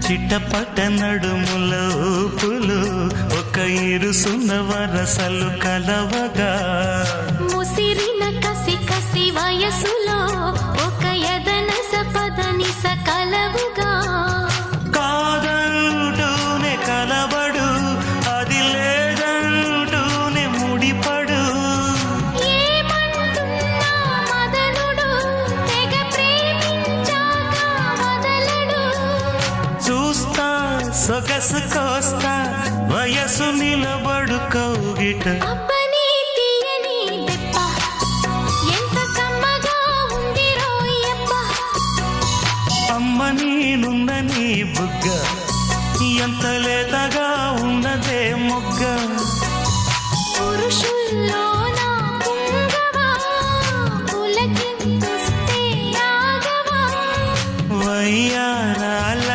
చిట్టపట నడుముల ఊపులు ఒక ఇరుసున్న వరసలు కలవగా ముసిరిన కసి కసి వయసులో ఒక యదన సపదని సకలవుగా కాదంటూనే కలబడు అది లేదంటూనే ముడిపడు ఏమంటున్నా మదనుడు తెగ ప్రేమించాక వదలడు చూస్తా సొగసు కోస్తా వయసు నిలబడు కౌగిట అబ్బని తీయని దెబ్బ ఎంత కమ్మగా ఉంది రోయప్ప అమ్మ నేనున్న నీ బుగ్గ ఎంత లేదా